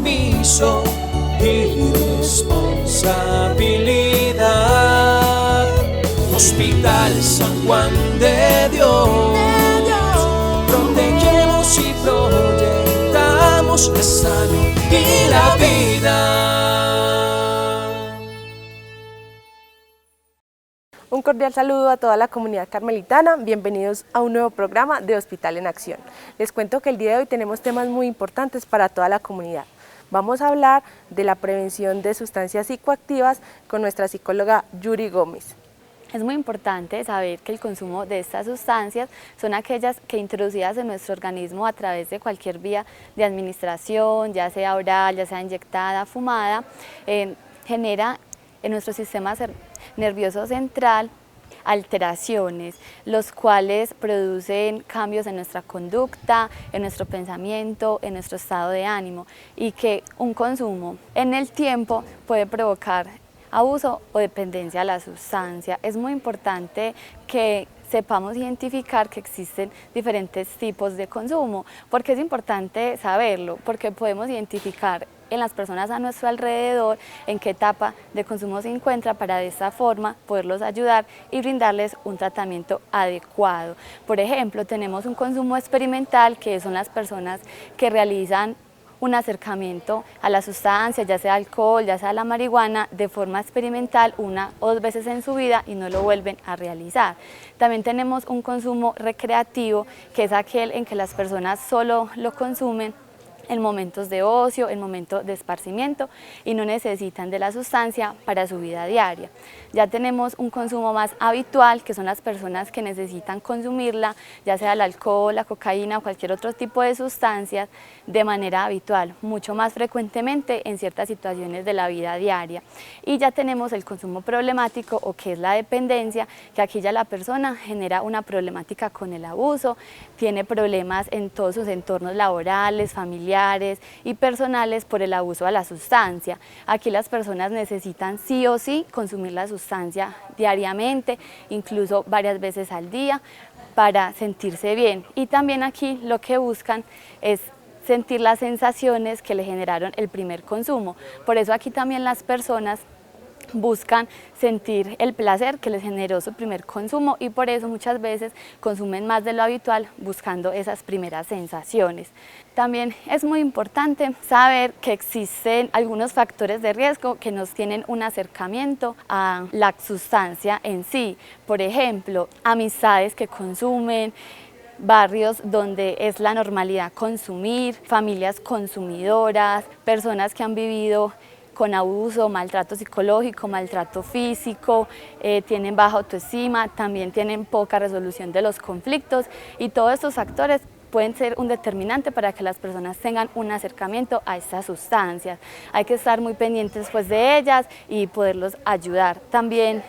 compromiso y responsabilidad. Hospital San Juan de Dios, protegemos y proyectamos la salud y la vida. Un cordial saludo a toda la comunidad carmelitana, bienvenidos a un nuevo programa de Hospital en Acción. Les cuento que el día de hoy tenemos temas muy importantes para toda la comunidad. Vamos a hablar de la prevención de sustancias psicoactivas con nuestra psicóloga Yuri Gómez. Es muy importante saber que el consumo de estas sustancias son aquellas que introducidas en nuestro organismo a través de cualquier vía de administración, ya sea oral, ya sea inyectada, fumada, genera en nuestro sistema nervioso central alteraciones, los cuales producen cambios en nuestra conducta, en nuestro pensamiento, en nuestro estado de ánimo, y que un consumo en el tiempo puede provocar abuso o dependencia a la sustancia. Es muy importante que sepamos identificar que existen diferentes tipos de consumo. ¿Por qué es importante saberlo? Porque podemos identificar en las personas a nuestro alrededor en qué etapa de consumo se encuentra para de esta forma poderlos ayudar y brindarles un tratamiento adecuado. Por ejemplo, tenemos un consumo experimental, que son las personas que realizan un acercamiento a la sustancia, ya sea alcohol, ya sea la marihuana, de forma experimental 1 o 2 veces en su vida y no lo vuelven a realizar. También tenemos un consumo recreativo, que es aquel en que las personas solo lo consumen en momentos de ocio, en momentos de esparcimiento y no necesitan de la sustancia para su vida diaria. Ya tenemos un consumo más habitual, que son las personas que necesitan consumirla, ya sea el alcohol, la cocaína o cualquier otro tipo de sustancias, de manera habitual, mucho más frecuentemente en ciertas situaciones de la vida diaria. Y ya tenemos el consumo problemático, o que es la dependencia, que aquí ya la persona genera una problemática con el abuso, tiene problemas en todos sus entornos laborales, familiares y personales por el abuso a la sustancia. Aquí las personas necesitan sí o sí consumir la sustancia diariamente, incluso varias veces al día, para sentirse bien. Y también aquí lo que buscan es sentir las sensaciones que le generaron el primer consumo. Por eso aquí también las personas buscan sentir el placer que les generó su primer consumo, y por eso muchas veces consumen más de lo habitual buscando esas primeras sensaciones. También es muy importante saber que existen algunos factores de riesgo que nos tienen un acercamiento a la sustancia en sí. Por ejemplo, amistades que consumen, barrios donde es la normalidad consumir, familias consumidoras, personas que han vivido con abuso, maltrato psicológico, maltrato físico, tienen baja autoestima, también tienen poca resolución de los conflictos, y todos estos factores pueden ser un determinante para que las personas tengan un acercamiento a estas sustancias. Hay que estar muy pendientes pues de ellas y poderlos ayudar. También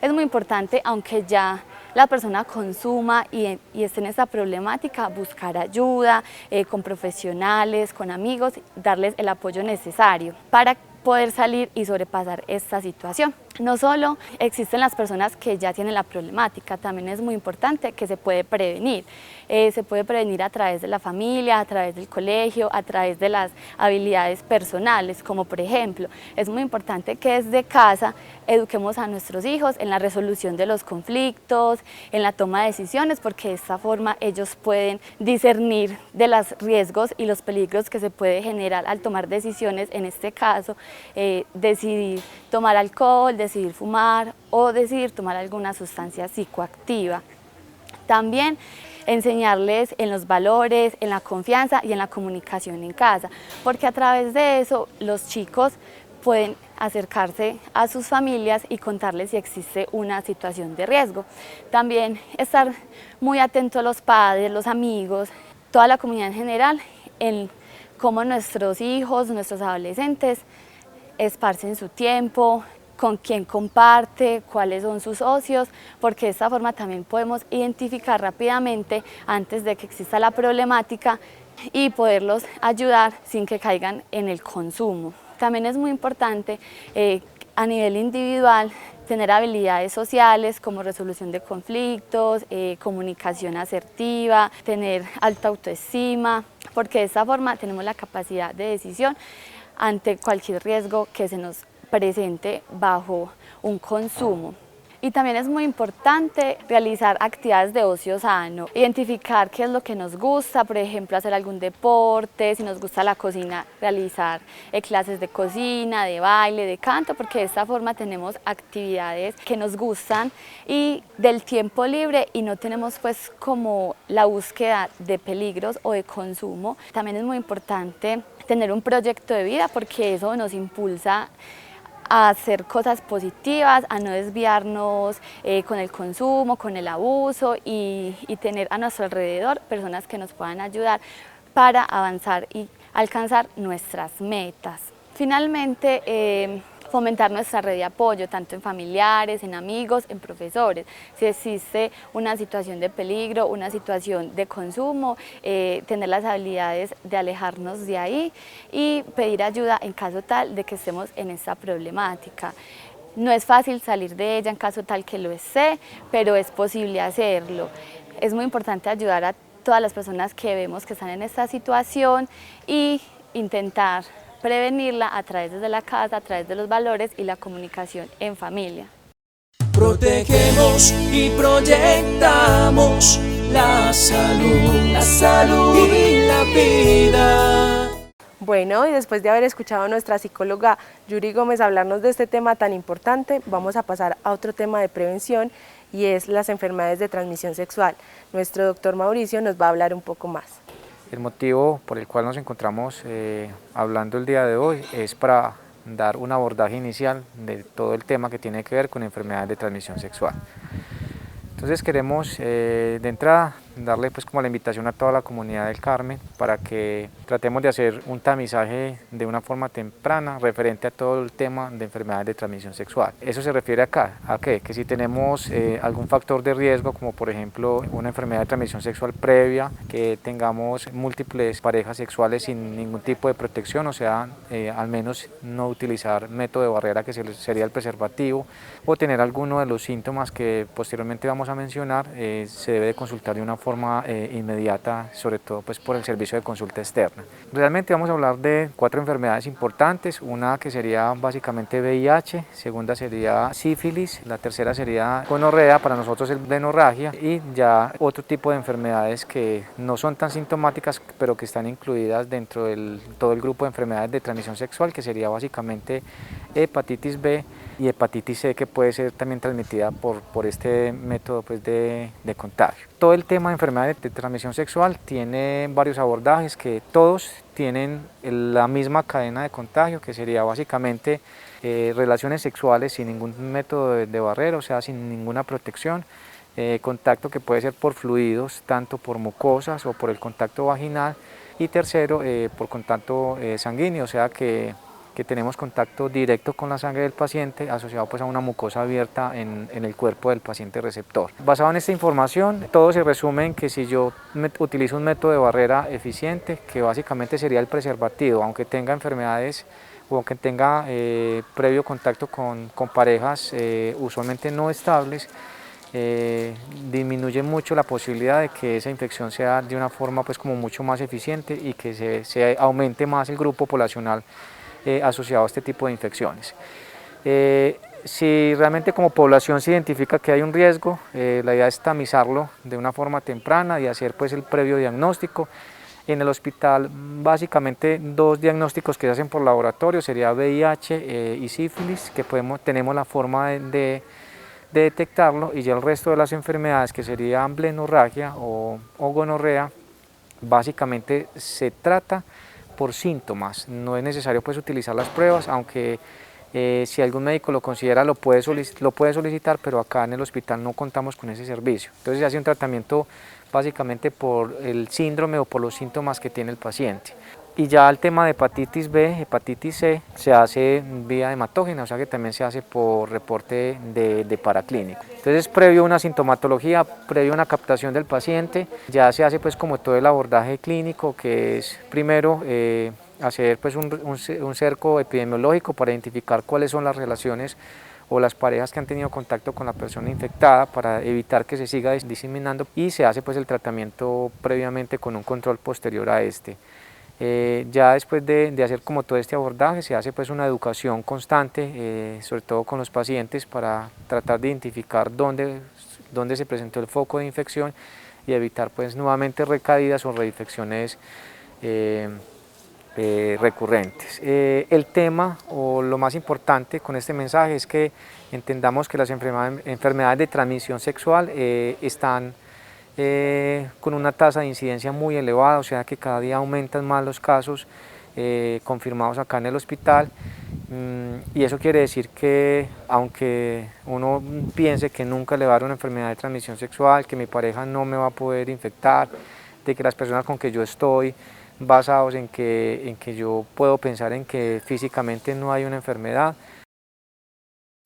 es muy importante, aunque ya la persona consuma y esté en esta problemática, buscar ayuda con profesionales, con amigos, darles el apoyo necesario para poder salir y sobrepasar esta situación. No solo existen las personas que ya tienen la problemática, también es muy importante que se puede prevenir. Se puede prevenir a través de la familia, a través del colegio, a través de las habilidades personales, como por ejemplo, es muy importante que desde casa eduquemos a nuestros hijos en la resolución de los conflictos, en la toma de decisiones, porque de esta forma ellos pueden discernir de los riesgos y los peligros que se puede generar al tomar decisiones, en este caso, decidir tomar alcohol, decidir fumar o decidir tomar alguna sustancia psicoactiva. También enseñarles en los valores, en la confianza y en la comunicación en casa, porque a través de eso los chicos pueden acercarse a sus familias y contarles si existe una situación de riesgo. También estar muy atento a los padres, los amigos, toda la comunidad en general, en cómo nuestros hijos, nuestros adolescentes esparcen su tiempo, con quién comparte, cuáles son sus ocios, porque de esta forma también podemos identificar rápidamente antes de que exista la problemática y poderlos ayudar sin que caigan en el consumo. También es muy importante A nivel individual, tener habilidades sociales como resolución de conflictos, comunicación asertiva, tener alta autoestima, porque de esta forma tenemos la capacidad de decisión ante cualquier riesgo que se nos presente bajo un consumo. Y también es muy importante realizar actividades de ocio sano, identificar qué es lo que nos gusta, por ejemplo, hacer algún deporte, si nos gusta la cocina, realizar clases de cocina, de baile, de canto, porque de esta forma tenemos actividades que nos gustan y del tiempo libre y no tenemos pues como la búsqueda de peligros o de consumo. También es muy importante tener un proyecto de vida porque eso nos impulsa a hacer cosas positivas, a no desviarnos con el consumo, con el abuso y tener a nuestro alrededor personas que nos puedan ayudar para avanzar y alcanzar nuestras metas. Finalmente, fomentar nuestra red de apoyo, tanto en familiares, en amigos, en profesores. Si existe una situación de peligro, una situación de consumo, tener las habilidades de alejarnos de ahí y pedir ayuda en caso tal de que estemos en esta problemática. No es fácil salir de ella en caso tal que lo esté, pero es posible hacerlo. Es muy importante ayudar a todas las personas que vemos que están en esta situación y intentar prevenirla a través de la casa, a través de los valores y la comunicación en familia. Protegemos y proyectamos la salud y la vida. Bueno, y después de haber escuchado a nuestra psicóloga Yuri Gómez hablarnos de este tema tan importante, vamos a pasar a otro tema de prevención y es las enfermedades de transmisión sexual. Nuestro doctor Mauricio nos va a hablar un poco más. El motivo por el cual nos encontramos hablando el día de hoy es para dar un abordaje inicial de todo el tema que tiene que ver con enfermedades de transmisión sexual. Entonces queremos de entrada darle pues como la invitación a toda la comunidad del Carmen para que tratemos de hacer un tamizaje de una forma temprana referente a todo el tema de enfermedades de transmisión sexual. Eso se refiere acá, ¿a qué? Que si tenemos algún factor de riesgo, como por ejemplo una enfermedad de transmisión sexual previa, que tengamos múltiples parejas sexuales sin ningún tipo de protección, o sea, al menos no utilizar método de barrera que sería el preservativo, o tener alguno de los síntomas que posteriormente vamos a mencionar, se debe de consultar de una forma inmediata, sobre todo pues por el servicio de consulta externa. Realmente vamos a hablar de 4 enfermedades importantes, una que sería básicamente VIH, segunda sería sífilis, la tercera sería gonorrea, para nosotros es blenorragia, y ya otro tipo de enfermedades que no son tan sintomáticas pero que están incluidas dentro de todo el grupo de enfermedades de transmisión sexual, que sería básicamente hepatitis B y hepatitis C, que puede ser también transmitida por este método pues de contagio. Todo el tema de enfermedades de transmisión sexual tiene varios abordajes que todos tienen la misma cadena de contagio, que sería básicamente relaciones sexuales sin ningún método de barrera, o sea, sin ninguna protección, contacto que puede ser por fluidos, tanto por mucosas o por el contacto vaginal, y tercero, por contacto sanguíneo, o sea que tenemos contacto directo con la sangre del paciente asociado pues a una mucosa abierta en el cuerpo del paciente receptor. Basado en esta información, todo se resume en que si yo utilizo un método de barrera eficiente, que básicamente sería el preservativo, aunque tenga enfermedades o aunque tenga previo contacto con parejas usualmente no estables, disminuye mucho la posibilidad de que esa infección sea de una forma pues como mucho más eficiente y que se aumente más el grupo poblacional asociado a este tipo de infecciones. Si realmente como población se identifica que hay un riesgo, la idea es tamizarlo de una forma temprana y hacer pues el previo diagnóstico. En el hospital básicamente 2 diagnósticos que se hacen por laboratorio sería VIH y sífilis, que tenemos la forma de detectarlo, y ya el resto de las enfermedades, que serían blenorragia o gonorrea, básicamente se trata por síntomas. No es necesario pues utilizar las pruebas, aunque si algún médico lo considera lo puede solicitar, pero acá en el hospital no contamos con ese servicio. Entonces se hace un tratamiento básicamente por el síndrome o por los síntomas que tiene el paciente. Y ya el tema de hepatitis B, hepatitis C, se hace vía hematógena, o sea que también se hace por reporte de paraclínico. Entonces, previo a una sintomatología, previo a una captación del paciente, ya se hace pues como todo el abordaje clínico, que es primero hacer pues un cerco epidemiológico para identificar cuáles son las relaciones o las parejas que han tenido contacto con la persona infectada para evitar que se siga diseminando, y se hace pues el tratamiento previamente con un control posterior a este. Ya después de hacer como todo este abordaje se hace pues una educación constante, sobre todo con los pacientes, para tratar de identificar dónde se presentó el foco de infección y evitar pues nuevamente recaídas o reinfecciones recurrentes. El tema o lo más importante con este mensaje es que entendamos que las enfermedades de transmisión sexual están con una tasa de incidencia muy elevada, o sea que cada día aumentan más los casos confirmados acá en el hospital, y eso quiere decir que aunque uno piense que nunca le va a dar una enfermedad de transmisión sexual, que mi pareja no me va a poder infectar, de que las personas con que yo estoy basados en que yo puedo pensar en que físicamente no hay una enfermedad,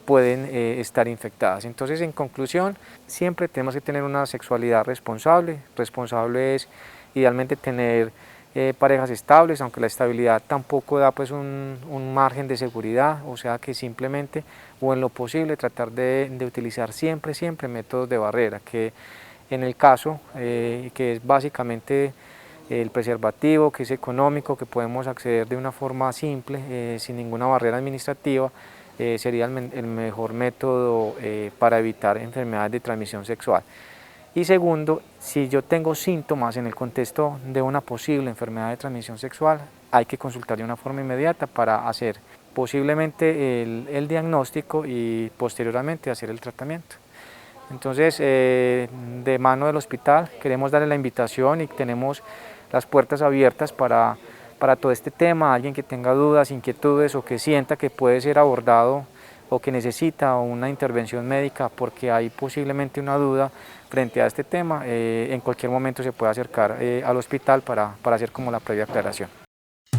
pueden estar infectadas. Entonces, en conclusión, siempre tenemos que tener una sexualidad responsable. Responsable es idealmente tener parejas estables, aunque la estabilidad tampoco da pues un margen de seguridad, o sea que simplemente o en lo posible tratar de utilizar siempre métodos de barrera, que en el caso que es básicamente el preservativo, que es económico, que podemos acceder de una forma simple, sin ninguna barrera administrativa, sería el mejor método para evitar enfermedades de transmisión sexual. Y segundo, si yo tengo síntomas en el contexto de una posible enfermedad de transmisión sexual, hay que consultar de una forma inmediata para hacer posiblemente el diagnóstico y posteriormente hacer el tratamiento. Entonces, de mano del hospital queremos darle la invitación y tenemos las puertas abiertas para todo este tema. Alguien que tenga dudas, inquietudes o que sienta que puede ser abordado o que necesita una intervención médica porque hay posiblemente una duda frente a este tema, en cualquier momento se puede acercar al hospital para hacer como la previa aclaración.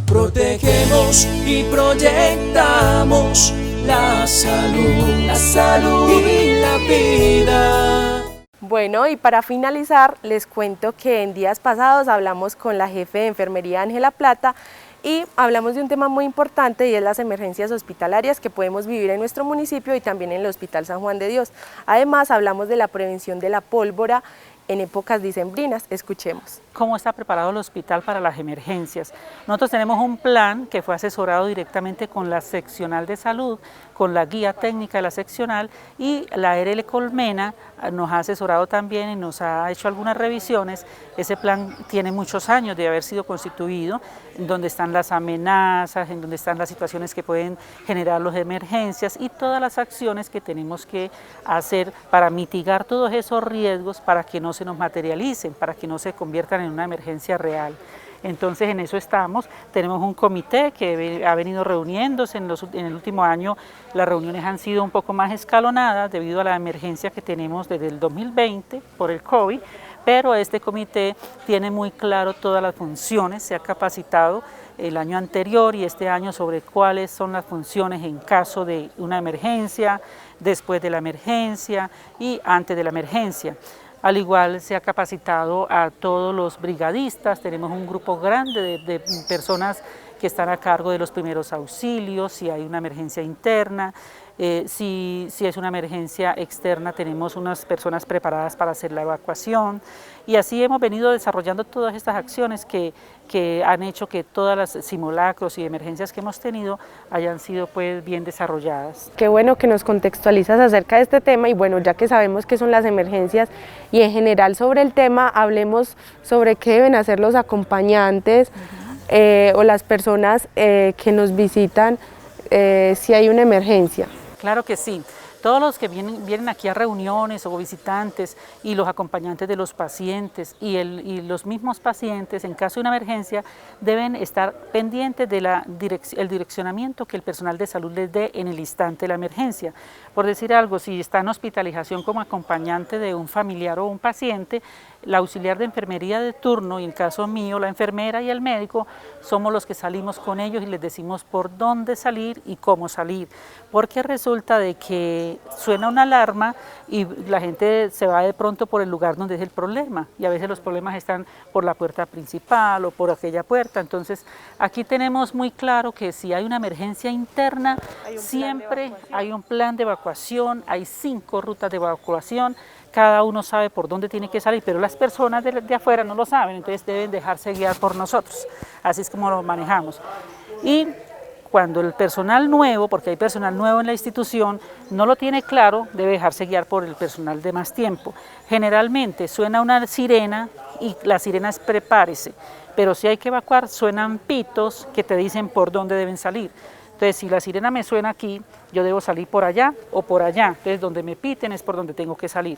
Protegemos y proyectamos la salud y la vida. Bueno, y para finalizar les cuento que en días pasados hablamos con la jefe de enfermería Ángela Plata y hablamos de un tema muy importante, y es las emergencias hospitalarias que podemos vivir en nuestro municipio y también en el Hospital San Juan de Dios. Además hablamos de la prevención de la pólvora en épocas dicembrinas. Escuchemos. ¿Cómo está preparado el hospital para las emergencias? Nosotros tenemos un plan que fue asesorado directamente con la seccional de salud, con la guía técnica de la seccional, y la ARL Colmena nos ha asesorado también y nos ha hecho algunas revisiones. Ese plan tiene muchos años de haber sido constituido, en donde están las amenazas, en donde están las situaciones que pueden generar las emergencias y todas las acciones que tenemos que hacer para mitigar todos esos riesgos, para que no se nos materialicen, para que no se conviertan en una emergencia real. Entonces en eso estamos. Tenemos un comité que ha venido reuniéndose en el último año. Las reuniones han sido un poco más escalonadas debido a la emergencia que tenemos desde el 2020 por el COVID, pero este comité tiene muy claro todas las funciones, se ha capacitado el año anterior y este año sobre cuáles son las funciones en caso de una emergencia, después de la emergencia y antes de la emergencia. Al igual se ha capacitado a todos los brigadistas, tenemos un grupo grande de personas que están a cargo de los primeros auxilios, si hay una emergencia interna, si es una emergencia externa, tenemos unas personas preparadas para hacer la evacuación, y así hemos venido desarrollando todas estas acciones que han hecho que todas las simulacros y emergencias que hemos tenido hayan sido pues bien desarrolladas. Qué bueno que nos contextualizas acerca de este tema, y bueno, ya que sabemos qué son las emergencias y en general sobre el tema, hablemos sobre qué deben hacer los acompañantes o las personas que nos visitan si hay una emergencia. Claro que sí. Todos los que vienen aquí a reuniones o visitantes y los acompañantes de los pacientes y los mismos pacientes en caso de una emergencia deben estar pendientes del direccionamiento que el personal de salud les dé en el instante de la emergencia. Por decir algo, si está en hospitalización como acompañante de un familiar o un paciente, la auxiliar de enfermería de turno, y en el caso mío la enfermera y el médico, somos los que salimos con ellos y les decimos por dónde salir y cómo salir, porque resulta de que suena una alarma y la gente se va de pronto por el lugar donde es el problema, y a veces los problemas están por la puerta principal o por aquella puerta. Entonces aquí tenemos muy claro que si hay una emergencia interna, siempre hay un plan de evacuación, hay 5 rutas de evacuación, cada uno sabe por dónde tiene que salir, pero las personas de afuera no lo saben, entonces deben dejarse guiar por nosotros, así es como lo manejamos. Y cuando el personal nuevo, porque hay personal nuevo en la institución, no lo tiene claro, debe dejarse guiar por el personal de más tiempo. Generalmente suena una sirena y la sirena es prepárese, pero si hay que evacuar suenan pitos que te dicen por dónde deben salir. Entonces, si la sirena me suena aquí, yo debo salir por allá o por allá. Entonces, donde me piten es por donde tengo que salir.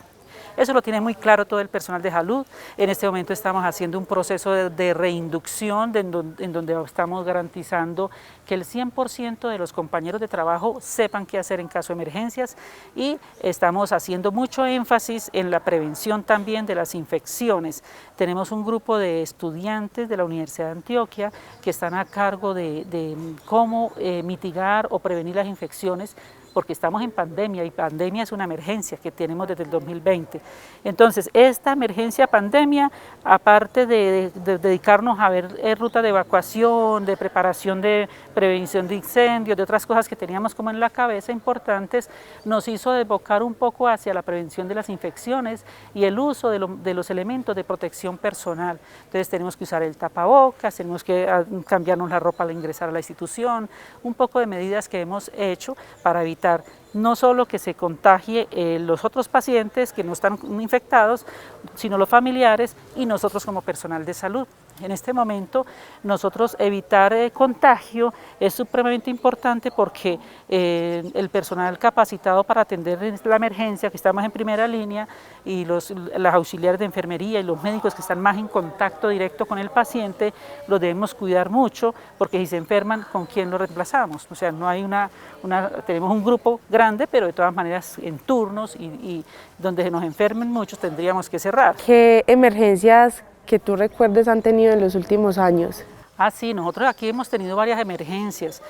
Eso lo tiene muy claro todo el personal de salud. En este momento estamos haciendo un proceso de reinducción en donde estamos garantizando que el 100% de los compañeros de trabajo sepan qué hacer en caso de emergencias, y estamos haciendo mucho énfasis en la prevención también de las infecciones. Tenemos un grupo de estudiantes de la Universidad de Antioquia que están a cargo de cómo mitigar o prevenir las infecciones, porque estamos en pandemia y pandemia es una emergencia que tenemos desde el 2020. Entonces, esta emergencia pandemia, aparte de dedicarnos a ver rutas de evacuación, de preparación de prevención de incendios, de otras cosas que teníamos como en la cabeza importantes, nos hizo desbocar un poco hacia la prevención de las infecciones y el uso de los elementos de protección personal. Entonces, tenemos que usar el tapabocas, tenemos que cambiarnos la ropa al ingresar a la institución, un poco de medidas que hemos hecho para evitar no solo que se contagie los otros pacientes que no están infectados, sino los familiares y nosotros como personal de salud. En este momento nosotros evitar contagio es supremamente importante porque el personal capacitado para atender la emergencia, que estamos en primera línea, y las auxiliares de enfermería y los médicos que están más en contacto directo con el paciente, los debemos cuidar mucho, porque si se enferman, ¿con quién lo reemplazamos? O sea, no hay tenemos un grupo grande, pero de todas maneras en turnos y donde se nos enfermen muchos tendríamos que cerrar. ¿Qué emergencias que tú recuerdes han tenido en los últimos años? Sí, nosotros aquí hemos tenido varias emergencias.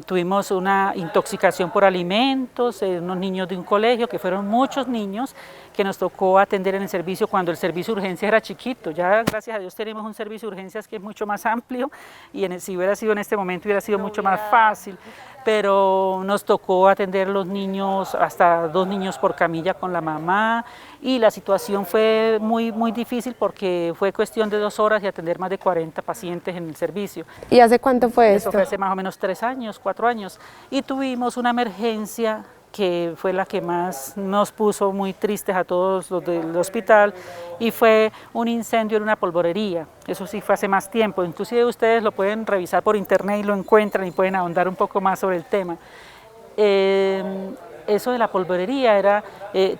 Tuvimos una intoxicación por alimentos, unos niños de un colegio, que fueron muchos niños que nos tocó atender en el servicio cuando el servicio de urgencias era chiquito. Ya gracias a Dios tenemos un servicio de urgencias que es mucho más amplio y si hubiera sido en este momento hubiera sido mucho más fácil. Pero nos tocó atender los niños, hasta 2 niños por camilla con la mamá, y la situación fue muy, muy difícil porque fue cuestión de 2 horas y atender más de 40 pacientes en el servicio. ¿Y hace cuánto fue esto? Eso fue hace más o menos 3 años, 4 años, y tuvimos una emergencia que fue la que más nos puso muy tristes a todos los del hospital, y fue un incendio en una polvorería. Eso sí fue hace más tiempo, inclusive ustedes lo pueden revisar por internet y lo encuentran y pueden ahondar un poco más sobre el tema. Eso de la polvorería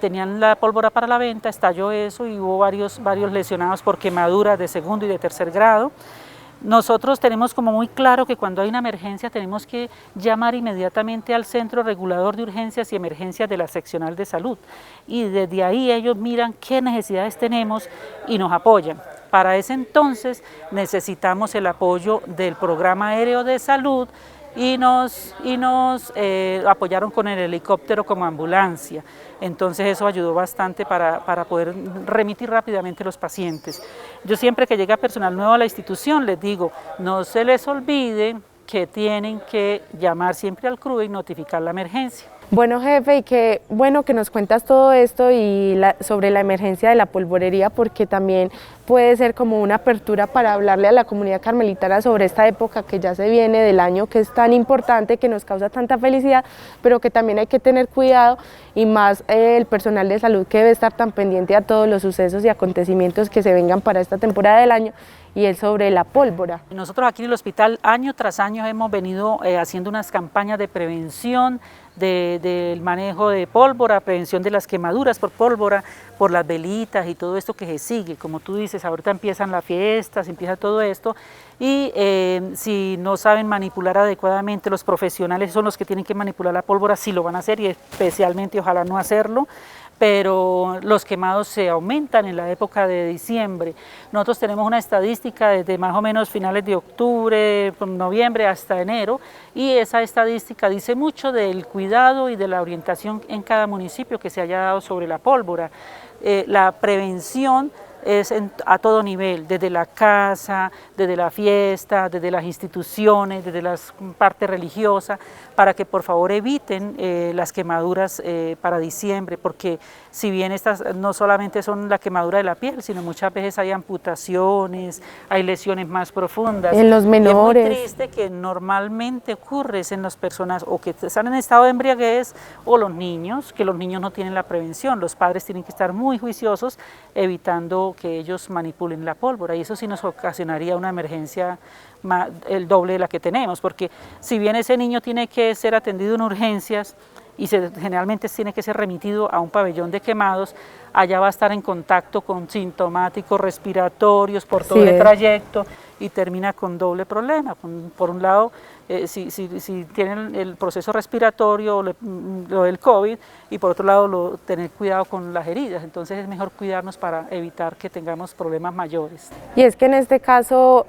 tenían la pólvora para la venta, estalló eso y hubo varios lesionados por quemaduras de 2º y de 3er grado. Nosotros tenemos como muy claro que cuando hay una emergencia tenemos que llamar inmediatamente al Centro Regulador de Urgencias y Emergencias de la Seccional de Salud, y desde ahí ellos miran qué necesidades tenemos y nos apoyan. Para ese entonces necesitamos el apoyo del Programa Aéreo de Salud y nos apoyaron con el helicóptero como ambulancia. Entonces eso ayudó bastante para poder remitir rápidamente los pacientes. Yo siempre que llega personal nuevo a la institución les digo, no se les olvide que tienen que llamar siempre al CRUE y notificar la emergencia. Bueno, jefe, y qué bueno que nos cuentas todo esto y sobre la emergencia de la polvorería, porque también puede ser como una apertura para hablarle a la comunidad carmelitana sobre esta época que ya se viene del año, que es tan importante, que nos causa tanta felicidad, pero que también hay que tener cuidado, y más el personal de salud que debe estar tan pendiente a todos los sucesos y acontecimientos que se vengan para esta temporada del año, y es sobre la pólvora. Nosotros aquí en el hospital año tras año hemos venido haciendo unas campañas de prevención del manejo de pólvora, prevención de las quemaduras por pólvora, por las velitas y todo esto que se sigue. Como tú dices, ahorita empiezan las fiestas, empieza todo esto, y si no saben manipular adecuadamente, los profesionales son los que tienen que manipular la pólvora, sí lo van a hacer, y especialmente ojalá no hacerlo, pero los quemados se aumentan en la época de diciembre. Nosotros tenemos una estadística desde más o menos finales de octubre, noviembre hasta enero, y esa estadística dice mucho del cuidado y de la orientación en cada municipio que se haya dado sobre la pólvora. La prevención es a todo nivel, desde la casa, desde la fiesta, desde las instituciones, desde la parte religiosa, para que por favor eviten las quemaduras para diciembre, porque si bien estas no solamente son la quemadura de la piel, sino muchas veces hay amputaciones, hay lesiones más profundas. En los menores. Y es muy triste que normalmente ocurre en las personas o que están en estado de embriaguez o los niños, que los niños no tienen la prevención. Los padres tienen que estar muy juiciosos evitando que ellos manipulen la pólvora, y eso sí nos ocasionaría una emergencia el doble de la que tenemos, porque si bien ese niño tiene que ser atendido en urgencias y generalmente tiene que ser remitido a un pabellón de quemados, allá va a estar en contacto con sintomáticos respiratorios por todo el trayecto y termina con doble problema. Por un lado, si tienen el proceso respiratorio, lo del COVID, y por otro lado tener cuidado con las heridas. Entonces es mejor cuidarnos para evitar que tengamos problemas mayores. Y es que en este caso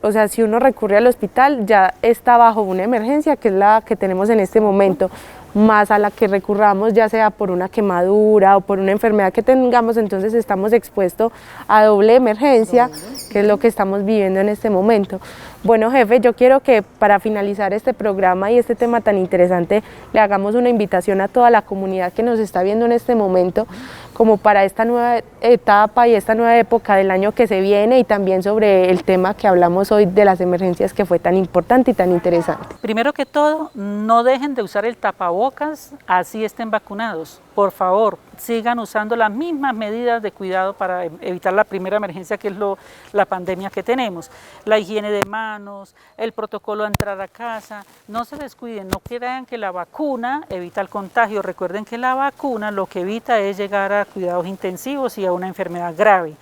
o sea, si uno recurre al hospital ya está bajo una emergencia, que es la que tenemos en este momento, más a la que recurramos ya sea por una quemadura o por una enfermedad que tengamos, entonces estamos expuestos a doble emergencia, que es lo que estamos viviendo en este momento. Bueno, jefe, yo quiero que para finalizar este programa y este tema tan interesante le hagamos una invitación a toda la comunidad que nos está viendo en este momento, como para esta nueva etapa y esta nueva época del año que se viene, y también sobre el tema que hablamos hoy de las emergencias, que fue tan importante y tan interesante. Primero que todo, no dejen de usar el tapabocas así estén vacunados. Por favor, sigan usando las mismas medidas de cuidado para evitar la primera emergencia, que es la pandemia que tenemos. La higiene de manos, el protocolo de entrar a casa. No se descuiden, no crean que la vacuna evita el contagio. Recuerden que la vacuna lo que evita es llegar a cuidados intensivos y a una enfermedad grave.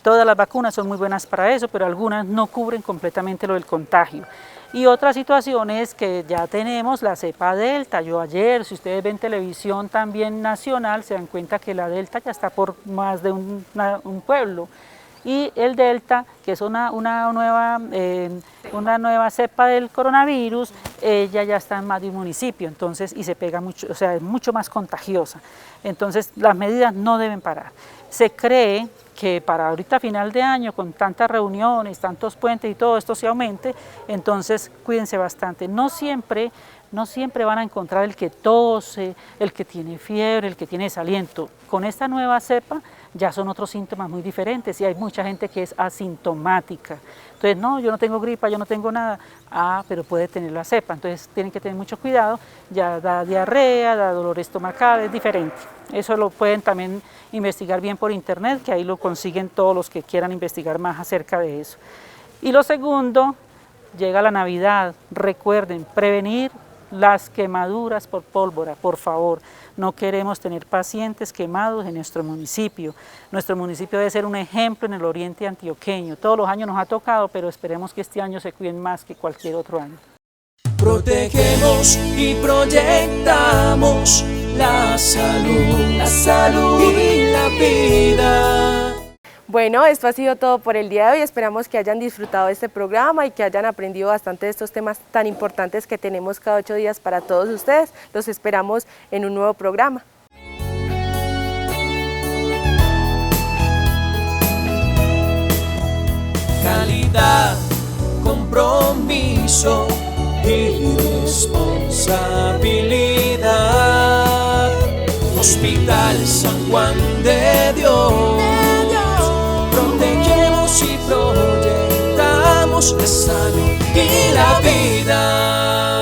Todas las vacunas son muy buenas para eso, pero algunas no cubren completamente lo del contagio. Y otra situación es que ya tenemos la cepa Delta. Yo ayer, si ustedes ven televisión también nacional, se dan cuenta que la Delta ya está por más de un pueblo. Y el Delta, que es una nueva cepa del coronavirus, ella ya está en más de un municipio, entonces, y se pega mucho, o sea, es mucho más contagiosa. Entonces, las medidas no deben parar. Se cree que para ahorita final de año, con tantas reuniones, tantos puentes y todo esto se aumente, entonces cuídense bastante. No siempre van a encontrar el que tose, el que tiene fiebre, el que tiene desaliento. Con esta nueva cepa ya son otros síntomas muy diferentes y hay mucha gente que es asintomática. Entonces, no, yo no tengo gripa, yo no tengo nada. Ah, pero puede tener la cepa, entonces tienen que tener mucho cuidado. Ya da diarrea, da dolor estomacal, es diferente. Eso lo pueden también investigar bien por internet, que ahí lo consiguen todos los que quieran investigar más acerca de eso. Y lo segundo, llega la Navidad. Recuerden, prevenir las quemaduras por pólvora, por favor. No queremos tener pacientes quemados en nuestro municipio. Nuestro municipio debe ser un ejemplo en el oriente antioqueño. Todos los años nos ha tocado, pero esperemos que este año se cuiden más que cualquier otro año. Protegemos y proyectamos la salud y la vida. Bueno, esto ha sido todo por el día de hoy. Esperamos que hayan disfrutado de este programa y que hayan aprendido bastante de estos temas tan importantes que tenemos cada 8 días para todos ustedes. Los esperamos en un nuevo programa. Calidad, compromiso y responsabilidad. Hospital San Juan de Dios. Protegemos y proyectamos la salud y la vida.